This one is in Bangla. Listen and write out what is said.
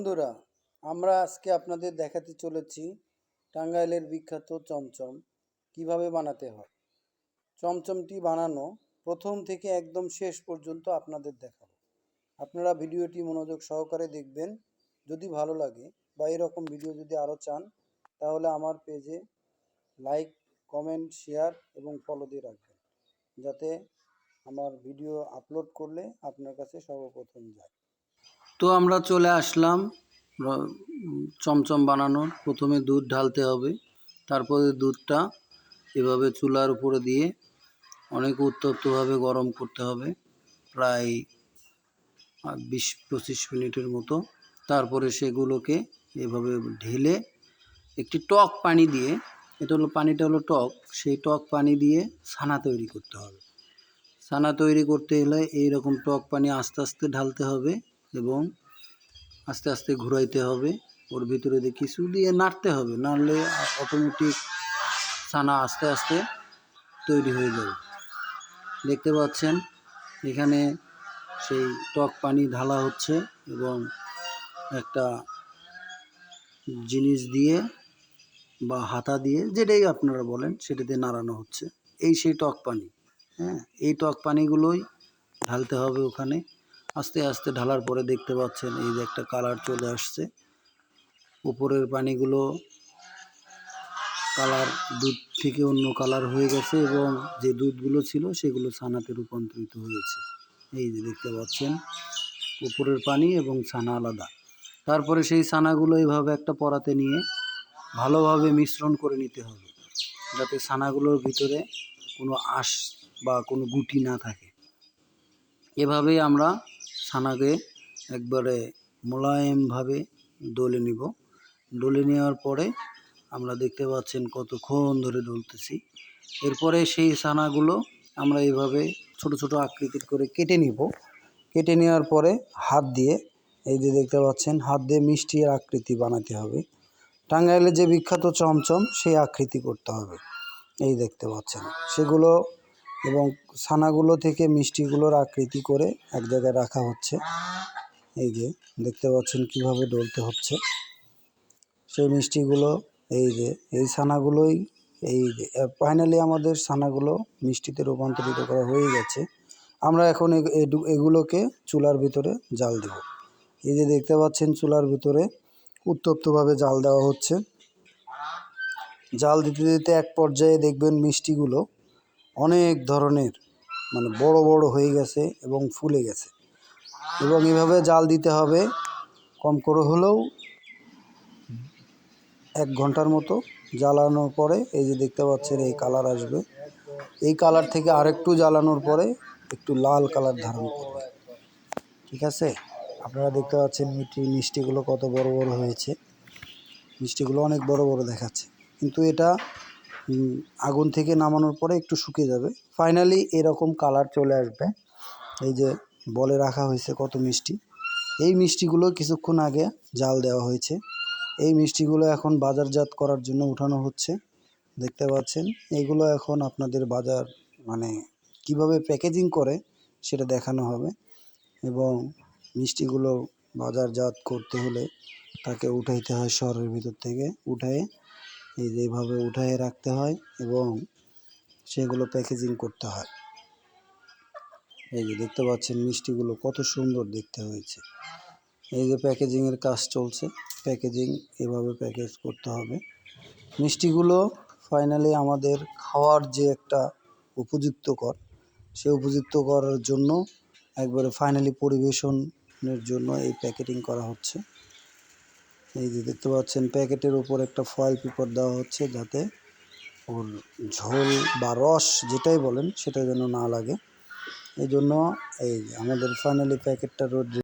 বন্ধুরা, আমরা আজকে আপনাদের দেখাতে চলেছি টাঙ্গাইলের বিখ্যাত চমচম কিভাবে বানাতে হয়। চমচমটি বানানো প্রথম থেকে একদম শেষ পর্যন্ত আপনাদের দেখাবো। আপনারা ভিডিওটি মনোযোগ সহকারে দেখবেন। যদি ভালো লাগে বা এরকম ভিডিও যদি আরও চান, তাহলে আমার পেজে লাইক, কমেন্ট, শেয়ার এবং ফলো দিয়ে রাখবেন, যাতে আমার ভিডিও আপলোড করলে আপনার কাছে সর্বপ্রথম যায়। তো আমরা চলে আসলাম চমচম বানানোর। প্রথমে দুধ ঢালতে হবে, তারপরে দুধটা এভাবে চুলার উপরে দিয়ে অনেক উত্তপ্তভাবে গরম করতে হবে, প্রায় 20-25 মিনিটের মতো। তারপরে সেগুলোকে এভাবে ঢেলে একটি টক পানি দিয়ে, পানিটা হলো টক, সেই টক পানি দিয়ে ছানা তৈরি করতে হবে। ছানা তৈরি করতে হলে এইরকম টক পানি আস্তে আস্তে ঢালতে হবে এবং আস্তে আস্তে ঘুরাইতে হবে। ওর ভিতরে দিয়ে কিছু দিয়ে নাড়তে হবে, নাড়লে অটোমেটিক ছানা আস্তে আস্তে তৈরি হয়ে যাবে। দেখতে পাচ্ছেন এখানে সেই টক পানি ঢালা হচ্ছে এবং একটা জিনিস দিয়ে বা হাতা দিয়ে, যেটাই আপনারা বলেন, সেটাতে নাড়ানো হচ্ছে। এই সেই টক পানি, এই টক পানিগুলোই ঢালতে হবে ওখানে। আস্তে আস্তে ঢালার পরে দেখতে পাচ্ছেন এই যে একটা কালার চলে আসছে। উপরের পানিগুলো কালার দুধ থেকে অন্য কালার হয়ে গেছে এবং যে দুধগুলো ছিল সেগুলো ছানাতে রূপান্তরিত হয়েছে। এই যে দেখতে পাচ্ছেন উপরের পানি এবং ছানা আলাদা। তারপরে সেই ছানাগুলো এইভাবে একটা পরাতে নিয়ে ভালোভাবে মিশ্রণ করে নিতে হবে, যাতে ছানাগুলোর ভিতরে কোনো আঁশ বা কোনো গুটি না থাকে। এভাবেই আমরা ছানাকে একবারে মোলায়েমভাবে ডলে নিব। ডলে নেওয়ার পরে আমরা দেখতে পাচ্ছেন কতক্ষণ ধরে ডলতেছি। এরপরে সেই ছানাগুলো আমরা এইভাবে ছোট ছোট আকৃতির করে কেটে নিব। কেটে নেওয়ার পরে হাত দিয়ে, এই যে দেখতে পাচ্ছেন, হাত দিয়ে মিষ্টির আকৃতি বানাতে হবে। টাঙ্গাইলে যে বিখ্যাত চমচম, সেই আকৃতি করতে হবে। এই দেখতে পাচ্ছেন সেগুলো, এবং ছানাগুলো থেকে মিষ্টিগুলোর আকৃতি করে এক জায়গায় রাখা হচ্ছে। এই যে দেখতে পাচ্ছেন কিভাবে ডলতে হচ্ছে সেই মিষ্টিগুলো। এই যে এই ছানাগুলোই, এই যে ফাইনালি আমাদের ছানাগুলো মিষ্টিতে রূপান্তরিত করা হয়ে গেছে। আমরা এখন এগুলোকে চুলার ভিতরে জাল দেব। এই যে দেখতে পাচ্ছেন চুলার ভিতরে উত্তপ্তভাবে জাল দেওয়া হচ্ছে। জাল দিতে দিতে এক পর্যায়ে দেখবেন মিষ্টিগুলো অনেক ধরনের, মানে বড় বড় হয়ে গেছে এবং ফুলে গেছে। এবং এভাবে জাল দিতে হবে কম করে হলেও 1 ঘন্টার মতো। জ্বালানোর পরে এই যে দেখতে পাচ্ছেন এই কালার আসবে। এই কালার থেকে আরেকটু জ্বালানোর পরে একটু লাল কালার ধারণ করবে। ঠিক আছে, আপনারা দেখতে পাচ্ছেন মিষ্টিগুলো কত বড় বড় হয়েছে। মিষ্টিগুলো অনেক বড় বড় দেখাচ্ছে, কিন্তু এটা আগুন থেকে নামানোর পরে একটু শুকিয়ে যাবে। ফাইনালি এরকম কালার চলে আসবে। এই যে বলে রাখা হয়েছে কত মিষ্টি। এই মিষ্টিগুলো কিছুক্ষণ আগে জাল দেওয়া হয়েছে। এই মিষ্টিগুলো এখন বাজারজাত করার জন্য উঠানো হচ্ছে। দেখতে পাচ্ছেন এগুলো এখন আপনাদের বাজার, মানে কিভাবে প্যাকেজিং করে সেটা দেখানো হবে। এবং মিষ্টিগুলো বাজারজাত করতে হলে তাকে উঠাইতে হয় শহরের ভিতর থেকে। উঠায়ে এই যে এইভাবে উঠায়ে রাখতে হয় এবং সেগুলো প্যাকেজিং করতে হয়। এই যে দেখতে পাচ্ছেন মিষ্টিগুলো কত সুন্দর দেখতে হয়েছে। এই যে প্যাকেজিংয়ের কাজ চলছে। প্যাকেজিং এভাবে প্যাকেজ করতে হবে মিষ্টিগুলো। ফাইনালি আমাদের খাওয়ার যে একটা উপযুক্তকর, সে উপযুক্ত করার জন্য একবারে ফাইনালি পরিবেশনের জন্য এই প্যাকেটিং করা হচ্ছে। এই যে দেখতে পাচ্ছেন প্যাকেটের উপর একটা ফয়েল পেপার দেওয়া হচ্ছে, যাতে ওর ঝোল বা রস যেটাই বলেন সেটা যেন না লাগে। এই জন্য এই আমাদের ফাইনালি প্যাকেটটা রোদ